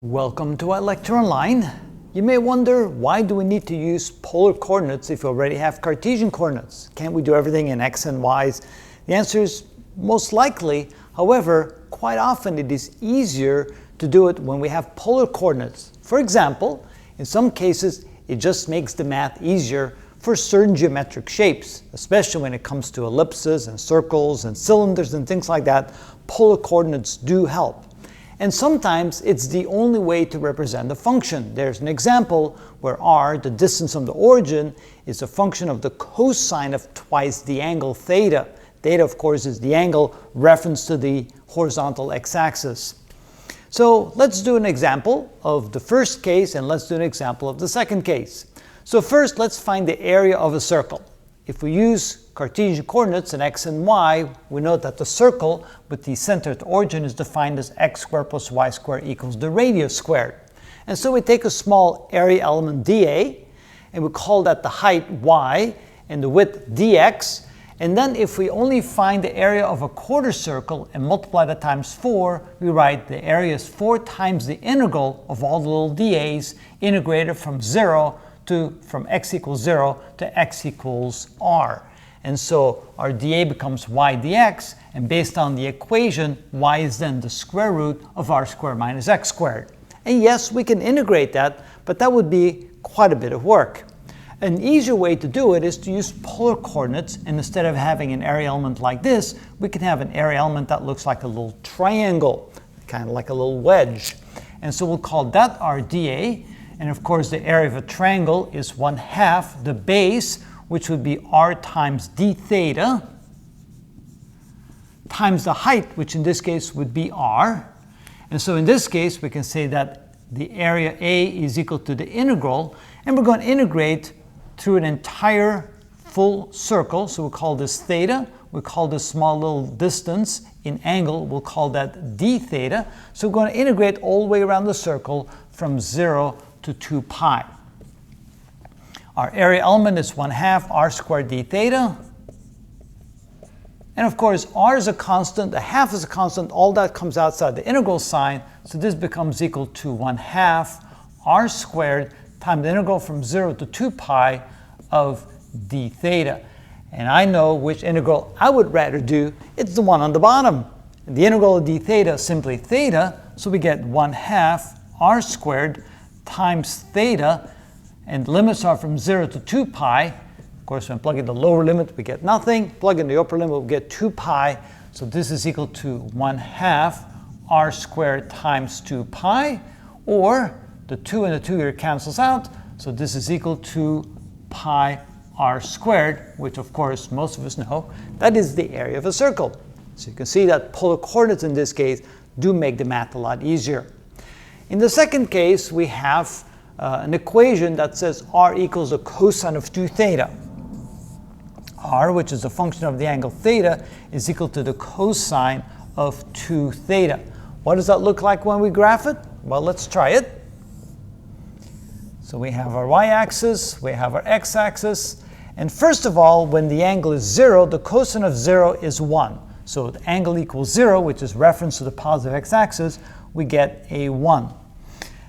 Welcome to our lecture online. You may wonder, why do we need to use polar coordinates if we already have Cartesian coordinates? Can't we do everything in x and y's? The answer is most likely. However, quite often it is easier to do it when we have polar coordinates. For example, in some cases it just makes the math easier for certain geometric shapes, especially when it comes to ellipses and circles and cylinders and things like that. Polar coordinates do help. And sometimes it's the only way to represent a function. There's an example where r, the distance from the origin, is a function of the cosine of twice the angle theta. Theta, of course, is the angle reference to the horizontal x-axis. So let's do an example of the first case, and let's do an example of the second case. So first, let's find the area of a circle. If we use Cartesian coordinates in x and y, we know that the circle with the center at origin is defined as x squared plus y squared equals the radius squared. And so we take a small area element dA, and we call that the height y, and the width dx. And then if we only find the area of a quarter circle and multiply that times 4, we write the area is 4 times the integral of all the little dA's integrated from x equals 0 to x equals r. And so our dA becomes y dx, and based on the equation, y is then the square root of r squared minus x squared. And yes, we can integrate that, but that would be quite a bit of work. An easier way to do it is to use polar coordinates, and instead of having an area element like this, we can have an area element that looks like a little triangle, kind of like a little wedge. And so we'll call that our dA, and of course the area of a triangle is 1/2 the base, which would be r times d theta, times the height, which in this case would be r. And so in this case, we can say that the area A is equal to the integral, and we're going to integrate through an entire full circle. So we'll call this theta. We call this small little distance in angle, we'll call that d theta. So we're going to integrate all the way around the circle from 0 to 2 pi. Our area element is 1/2 r squared d theta. And of course, r is a constant, a half is a constant, all that comes outside the integral sign. So this becomes equal to 1/2 r squared times the integral from 0 to 2 pi of d theta. And I know which integral I would rather do. It's the one on the bottom. The integral of d theta is simply theta, so we get 1/2 r squared times theta, and limits are from 0 to 2 pi. Of course, when plugging the lower limit, we get nothing. Plug in the upper limit, we get 2 pi. So this is equal to 1/2 r squared times 2 pi, or the 2 and the 2 here cancels out. So this is equal to pi r squared, which of course most of us know, that is the area of a circle. So you can see that polar coordinates in this case do make the math a lot easier. In the second case, we have an equation that says r equals the cosine of 2 theta. R, which is a function of the angle theta, is equal to the cosine of 2 theta. What does that look like when we graph it? Well, let's try it. So we have our y-axis, we have our x-axis, and first of all, when the angle is 0, the cosine of 0 is 1. So the angle equals 0, which is reference to the positive x-axis, we get a 1.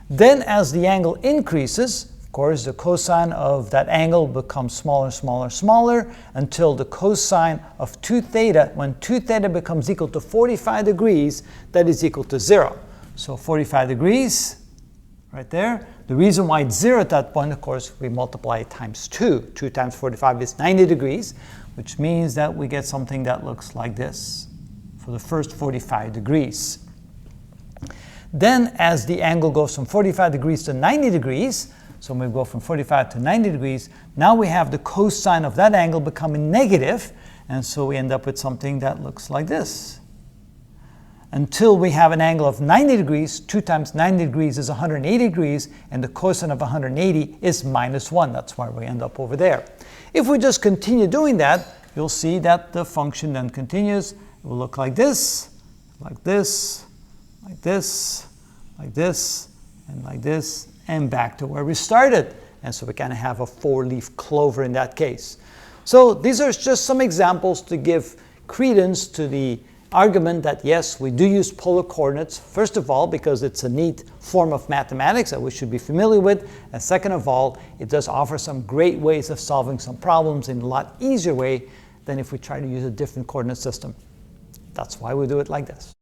Then as the angle increases, of course, the cosine of that angle becomes smaller, smaller, smaller, until the cosine of 2 theta, when 2 theta becomes equal to 45 degrees, that is equal to 0. So 45 degrees, right there. The reason why it's 0 at that point, of course, we multiply it times 2. 2 times 45 is 90 degrees, which means that we get something that looks like this for the first 45 degrees. Then as the angle goes from 45 degrees to 90 degrees, so when we go from 45 to 90 degrees, now we have the cosine of that angle becoming negative, and so we end up with something that looks like this. Until we have an angle of 90 degrees, 2 times 90 degrees is 180 degrees, and the cosine of 180 is -1. That's why we end up over there. If we just continue doing that, you'll see that the function then continues. It will look like this, like this, like this, like this, and like this, and back to where we started. And so we kind of have a 4-leaf clover in that case. So these are just some examples to give credence to the argument that yes, we do use polar coordinates, first of all, because it's a neat form of mathematics that we should be familiar with, and second of all, it does offer some great ways of solving some problems in a lot easier way than if we try to use a different coordinate system. That's why we do it like this.